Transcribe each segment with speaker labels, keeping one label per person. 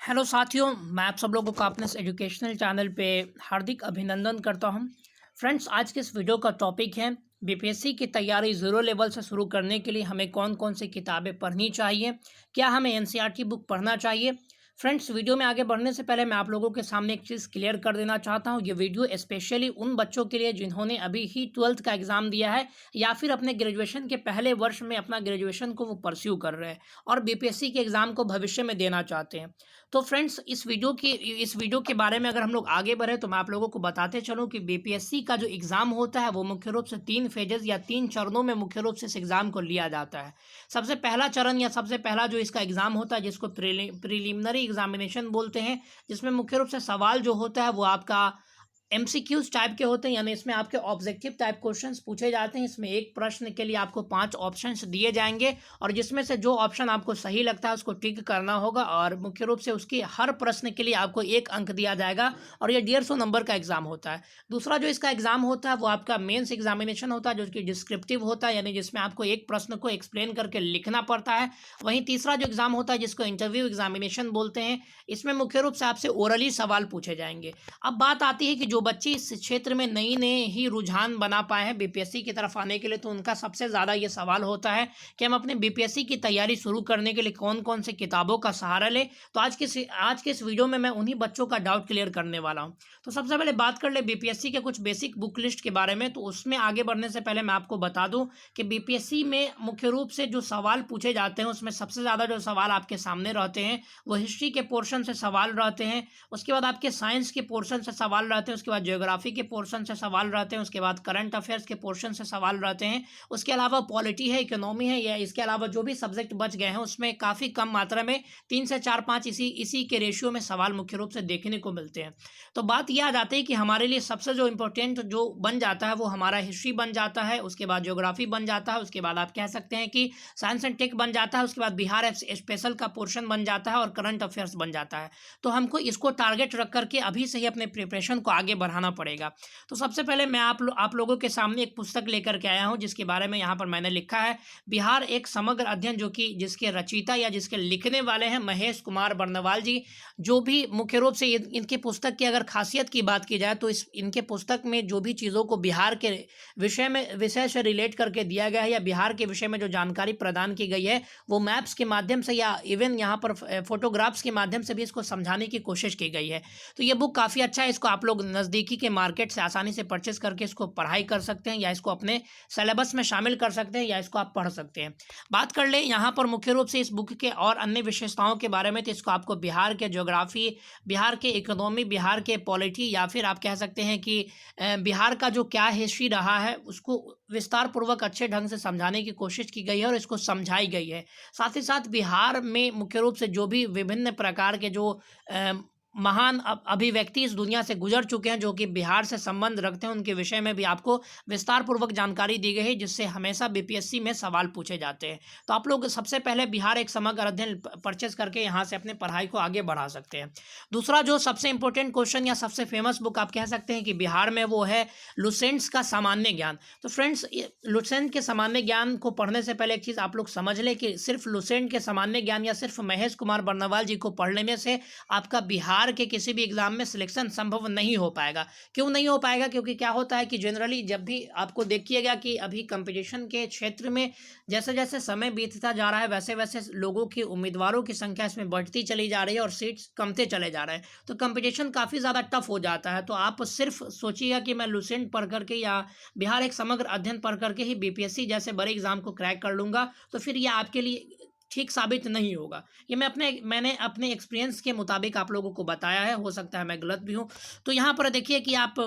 Speaker 1: Hello साथियों, मैं आप सब लोगों का अपने इस एजुकेशनल चैनल पे हार्दिक अभिनंदन करता हूं। फ्रेंड्स, आज के इस वीडियो का टॉपिक है बीपीएससी की तैयारी ज़ीरो लेवल से शुरू करने के लिए हमें कौन कौन सी किताबें पढ़नी चाहिए, क्या हमें एनसीईआरटी बुक पढ़ना चाहिए। फ्रेंड्स, वीडियो में आगे बढ़ने से पहले मैं आप लोगों के सामने एक चीज़ क्लियर कर देना चाहता हूँ। ये वीडियो स्पेशली उन बच्चों के लिए जिन्होंने अभी ही 12th का एग्ज़ाम दिया है या फिर अपने ग्रेजुएशन के पहले वर्ष में अपना ग्रेजुएशन को वो परस्यू कर रहे हैं और बीपीएससी के एग्ज़ाम को भविष्य में देना चाहते हैं। तो फ्रेंड्स, इस वीडियो के बारे में अगर हम लोग आगे बढ़े तो मैं आप लोगों को बताते चलूँ कि बीपीएससी का जो एग्ज़ाम होता है वो मुख्य रूप से 3 फेजेज़ या 3 चरणों में मुख्य रूप से इस एग्ज़ाम को लिया जाता है। सबसे पहला चरण या सबसे पहला जो इसका एग्ज़ाम होता है जिसको प्रिलिमिनरी एग्जामिनेशन बोलते हैं, जिसमें मुख्य रूप से सवाल जो होता है वो आपका एमसीक्यूज टाइप के होते हैं, यानी इसमें आपके ऑब्जेक्टिव टाइप क्वेश्चंस पूछे जाते हैं। इसमें एक प्रश्न के लिए आपको 5 ऑप्शंस दिए जाएंगे और जिसमें से जो ऑप्शन आपको सही लगता है उसको टिक करना होगा और मुख्य रूप से उसकी हर प्रश्न के लिए आपको 1 अंक दिया जाएगा और ये 150 नंबर का एग्जाम होता है। दूसरा जो इसका एग्जाम होता है वो आपका मेंस एग्जामिनेशन होता है, जो कि डिस्क्रिप्टिव होता है, यानी जिसमें आपको एक प्रश्न को एक्सप्लेन करके लिखना पड़ता है। वहीं तीसरा जो एग्जाम होता है जिसको इंटरव्यू एग्जामिनेशन बोलते हैं, इसमें मुख्य रूप से आपसे ओरली सवाल पूछे जाएंगे। अब बात आती है कि जो बच्चे इस क्षेत्र में नई नए ही रुझान बना पाए हैं बीपीएससी की तरफ आने के लिए, तो उनका सबसे ज़्यादा ये सवाल होता है कि हम अपने बीपीएससी की तैयारी शुरू करने के लिए कौन कौन से किताबों का सहारा लें। तो आज के इस वीडियो में मैं उन्हीं बच्चों का डाउट क्लियर करने वाला हूँ। तो सबसे पहले बात कर ले बीपीएससी के कुछ बेसिक बुक लिस्ट के बारे में। तो उसमें आगे बढ़ने से पहले मैं आपको बता दूं कि बीपीएससी में मुख्य रूप से जो सवाल पूछे जाते हैं उसमें सबसे ज़्यादा जो सवाल आपके सामने रहते हैं वो हिस्ट्री के पोर्शन से सवाल रहते हैं, उसके बाद आपके साइंस के पोर्शन से सवाल रहते हैं, उसके बाद ज्योग्राफी के पोर्शन से सवाल रहते हैं, उसके बाद करंट अफेयर्स के पोर्शन से सवाल रहते हैं, उसके अलावा पॉलिटी है, इकोनॉमी है, या इसके अलावा जो भी सब्जेक्ट बच गए हैं उसमें काफ़ी कम मात्रा में 3 से 4-5 इसी के रेशियो में सवाल मुख्य रूप से देखने को मिलते हैं। तो बात यह आ जाती है कि हमारे लिए सबसे जो इम्पोर्टेंट जो बन जाता है वो हमारा हिस्ट्री बन जाता है, उसके बाद ज्योग्राफी बन जाता है, उसके बाद आप कह सकते हैं कि साइंस एंड टेक बन जाता है, उसके बाद बिहार स्पेशल का पोर्शन बन जाता है और करंट अफेयर्स बन जाता है। तो हमको इसको टारगेट रख करके अभी से ही अपने प्रिपरेशन को आगे बढ़ाना पड़ेगा। तो सबसे पहले मैं आप लोगों के सामने एक पुस्तक लेकर के आया हूं जिसके बारे में यहाँ पर मैंने लिखा है बिहार एक समग्र अध्ययन, जो कि जिसके रचयिता या जिसके लिखने वाले हैं महेश कुमार बर्नवाल जी। जो भी मुख्य रूप से इनकी पुस्तक की अगर खासियत की बात की जाए तो इनके पुस्तक में जो भी चीज़ों को बिहार के विषय से रिलेट करके दिया गया है या बिहार के विषय में जो जानकारी प्रदान की गई है वो मैप्स के माध्यम से या इवन यहाँ पर फोटोग्राफ्स के माध्यम से भी इसको समझाने की कोशिश की गई है। तो ये बुक काफ़ी अच्छा है, इसको आप लोग नज़दीकी के मार्केट से आसानी से परचेस करके इसको पढ़ाई कर सकते हैं या इसको अपने सिलेबस में शामिल कर सकते हैं या इसको आप पढ़ सकते हैं। बात कर ले यहाँ पर मुख्य रूप से इस बुक के और अन्य विशेषताओं के बारे में, तो इसको आपको बिहार के ज्योग्राफी, बिहार के इकोनॉमी, बिहार के पॉलिटी या फिर आप कह सकते हैं कि बिहार का जो क्या हिस्ट्री रहा है उसको विस्तार पूर्वक अच्छे ढंग से समझाने की कोशिश की गई है और इसको समझाई गई है। साथ ही साथ बिहार में मुख्य रूप से जो भी विभिन्न प्रकार के जो महान अभिव्यक्ति इस दुनिया से गुजर चुके हैं जो कि बिहार से संबंध रखते हैं, उनके विषय में भी आपको विस्तार पूर्वक जानकारी दी गई है जिससे हमेशा बीपीएससी में सवाल पूछे जाते हैं। तो आप लोग सबसे पहले बिहार एक समग्र अध्ययन परचेज करके यहाँ से अपने पढ़ाई को आगे बढ़ा सकते हैं। दूसरा जो सबसे इंपॉर्टेंट क्वेश्चन या सबसे फेमस बुक आप कह सकते हैं कि बिहार में वो है लुसेंट्स का सामान्य ज्ञान। तो फ्रेंड्स, लुसेंट के सामान्य ज्ञान को पढ़ने से पहले एक चीज़ आप लोग समझ लें कि सिर्फ लुसेंट के सामान्य ज्ञान या सिर्फ महेश कुमार बर्नवाल जी को पढ़ लेने से आपका बिहार के किसी भी एग्जाम में सिलेक्शन संभव नहीं हो पाएगा। क्यों नहीं हो पाएगा? क्योंकि क्या होता है कि जनरली जब भी आपको देखिएगा कि अभी कंपटीशन के क्षेत्र में जैसे जैसे समय बीतता जा रहा है वैसे वैसे लोगों की, उम्मीदवारों की संख्या इसमें बढ़ती चली जा रही है और सीट्स कमते चले जा रहे हैं, तो कंपटीशन काफ़ी ज़्यादा टफ हो जाता है। तो आप सिर्फ सोचिएगा कि मैं लुसेंट पढ़ करके या बिहार एक समग्र अध्ययन पढ़ करके ही बीपीएससी जैसे बड़े एग्जाम को क्रैक कर लूँगा, तो फिर ये आपके लिए ठीक साबित नहीं होगा। ये मैंने अपने एक्सपीरियंस के मुताबिक आप लोगों को बताया है, हो सकता है मैं गलत भी हूँ। तो यहाँ पर देखिए कि आप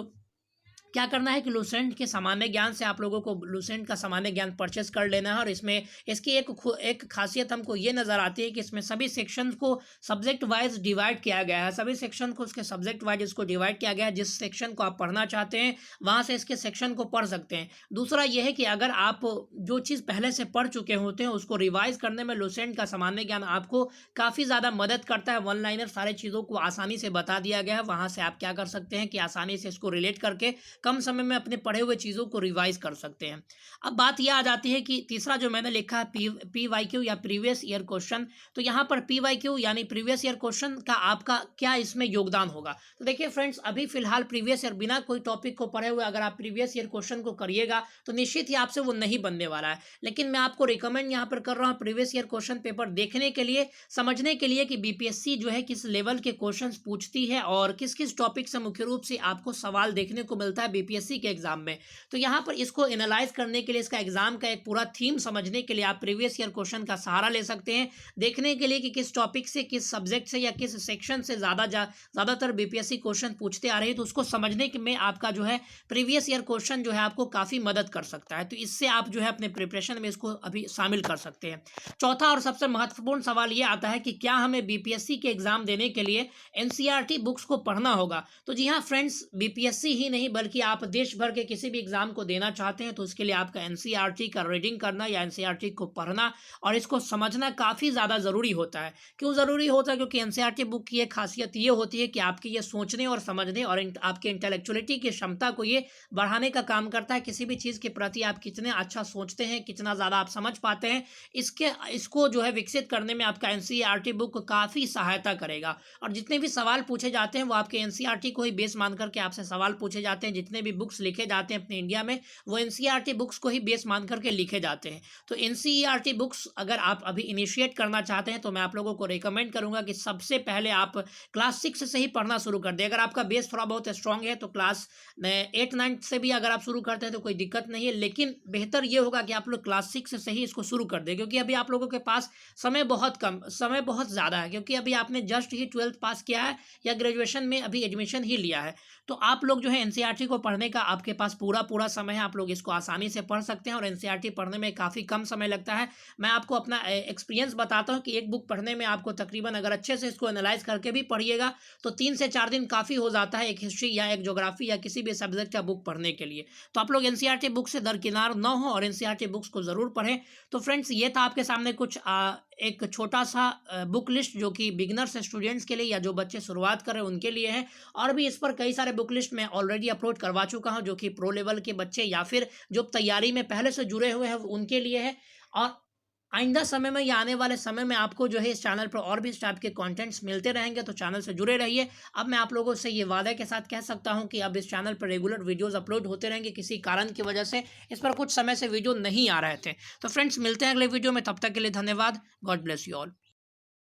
Speaker 1: क्या करना है कि लुसेंट के सामान्य ज्ञान से आप लोगों को लुसेंट का सामान्य ज्ञान परचेस कर लेना है और इसमें इसकी एक खासियत हमको ये नज़र आती है कि इसमें सभी सेक्शंस को सब्जेक्ट वाइज डिवाइड किया गया है, सभी सेक्शन को उसके सब्जेक्ट वाइज इसको डिवाइड किया गया है। जिस सेक्शन को आप पढ़ना चाहते हैं वहाँ से इसके सेक्शन को पढ़ सकते हैं। दूसरा यह है कि अगर आप जो चीज़ पहले से पढ़ चुके होते हैं उसको रिवाइज करने में लुसेंट का सामान्य ज्ञान आपको काफ़ी ज़्यादा मदद करता है। वन लाइनर सारी चीज़ों को आसानी से बता दिया गया है, वहाँ से आप क्या कर सकते हैं कि आसानी से इसको रिलेट करके कम समय में अपने पढ़े हुए चीज़ों को रिवाइज कर सकते हैं। अब बात यह आ जाती है कि तीसरा जो मैंने लिखा है PYQ या प्रीवियस ईयर क्वेश्चन, तो यहाँ पर PYQ यानी प्रीवियस ईयर क्वेश्चन का आपका क्या इसमें योगदान होगा। तो देखिए फ्रेंड्स, अभी फिलहाल प्रीवियस ईयर बिना कोई टॉपिक को पढ़े हुए अगर आप प्रीवियस ईयर क्वेश्चन को करिएगा तो निश्चित ही आपसे वो नहीं बनने वाला है। लेकिन मैं आपको रिकमेंड यहाँ पर कर रहा हूँ प्रीवियस ईयर क्वेश्चन पेपर देखने के लिए, समझने के लिए कि बीपीएससी जो है किस लेवल के क्वेश्चंस पूछती है और किस किस टॉपिक से मुख्य रूप से आपको सवाल देखने को मिलता है बीपीएससी के एग्जाम में। तो यहाँ पर इसको एनालाइज करने के लिए, इसका एग्जाम का एक पूरा थीम समझने के लिए आप प्रीवियस ईयर क्वेश्चन का सहारा ले सकते हैं, देखने के लिए कि किस टॉपिक से, किस सब्जेक्ट से या किस सेक्शन से ज़्यादातर बीपीएससी क्वेश्चन पूछते आ रहे हैं। तो उसको समझने में आपका जो है प्रीवियस ईयर क्वेश्चन जो है आपको काफ़ी मदद कर सकता है। तो इससे आप जो है अपने प्रिपरेशन में इसको अभी शामिल कर सकते हैं। चौथा और सबसे महत्वपूर्ण सवाल ये आता है कि क्या हमें बीपीएससी के एग्जाम देने के लिए एनसीईआरटी बुक्स को पढ़ना होगा। तो जी हाँ फ्रेंड्स, बीपीएससी ही नहीं बल्कि आप देश भर के किसी भी एग्जाम को देना चाहते हैं तो उसके लिए आपका एनसीईआरटी का रीडिंग करना या एनसीईआरटी को पढ़ना और इसको समझना काफ़ी ज़्यादा ज़रूरी होता है। क्यों ज़रूरी होता है? क्योंकि एनसीईआरटी बुक की एक खासियत ये होती है कि आपकी ये सोचने और समझने और आपके इंटेलेक्चुअलिटी की क्षमता को ये बढ़ाने का काम करता है। किसी भी चीज़ के प्रति आप कितने अच्छा सोचते हैं, कितना ज़्यादा आप समझ पाते हैं, इसको जो है विकसित करने में आपका एनसीईआरटी बुक काफ़ी सहायता करेगा। और जितने भी सवाल पूछे जाते हैं वो आपके एनसीईआरटी को ही बेस मान करके आपसे सवाल पूछे जाते हैं। जितने भी बुक्स लिखे जाते हैं अपने इंडिया में वो एनसीईआरटी बुक्स को ही बेस मान करके लिखे जाते हैं। तो एनसीईआरटी बुक्स अगर आप अभी इनिशिएट करना चाहते हैं तो मैं आप लोगों को रिकमेंड करूंगा कि सबसे पहले आप क्लास 6 से ही पढ़ना शुरू कर दें। अगर आपका बेस थोड़ा बहुत स्ट्रांग है तो क्लास 8 9 से भी अगर आप शुरू करते हैं तो कोई दिक्कत नहीं है, लेकिन बेहतर ये होगा कि आप लोग क्लास 6 से ही इसको शुरू कर दें, क्योंकि अभी आप लोगों के पास समय बहुत ज़्यादा है, क्योंकि अभी आपने जस्ट ही 12th पास किया है या ग्रेजुएशन में अभी एडमिशन ही लिया है। तो आप लोग जो है एनसीईआरटी को पढ़ने का आपके पास पूरा समय है। आप लोग इसको आसानी से पढ़ सकते हैं और एनसीईआरटी पढ़ने में काफ़ी कम समय लगता है। मैं आपको अपना एक्सपीरियंस बताता हूँ कि एक बुक पढ़ने में आपको तकरीबन, अगर अच्छे से इसको एनालाइज करके भी पढ़िएगा तो 3 से 4 दिन काफ़ी हो जाता है एक हिस्ट्री या एक ज्योग्राफी या किसी भी सब्जेक्ट का बुक पढ़ने के लिए। तो आप लोग एनसीईआरटी बुक से दरकिनार न हो और एनसीईआरटी बुक्स को ज़रूर पढ़ें। तो फ्रेंड्स, ये था आपके सामने कुछ एक छोटा सा बुक लिस्ट जो कि बिगिनर्स स्टूडेंट्स के लिए या जो बच्चे शुरुआत कर रहे हैं उनके लिए है। और भी इस पर कई सारे बुक लिस्ट मैं ऑलरेडी अपलोड करवा चुका हूं जो कि प्रो लेवल के बच्चे या फिर जो तैयारी में पहले से जुड़े हुए हैं उनके लिए है। और आइंदा समय में या आने वाले समय में आपको जो है इस चैनल पर और भी इस टाइप के कंटेंट्स मिलते रहेंगे, तो चैनल से जुड़े रहिए। अब मैं आप लोगों से ये वादे के साथ कह सकता हूं कि अब इस चैनल पर रेगुलर वीडियोस अपलोड होते रहेंगे। किसी कारण की वजह से इस पर कुछ समय से वीडियो नहीं आ रहे थे। तो फ्रेंड्स, मिलते हैं अगले वीडियो में, तब तक के लिए धन्यवाद। God bless you all.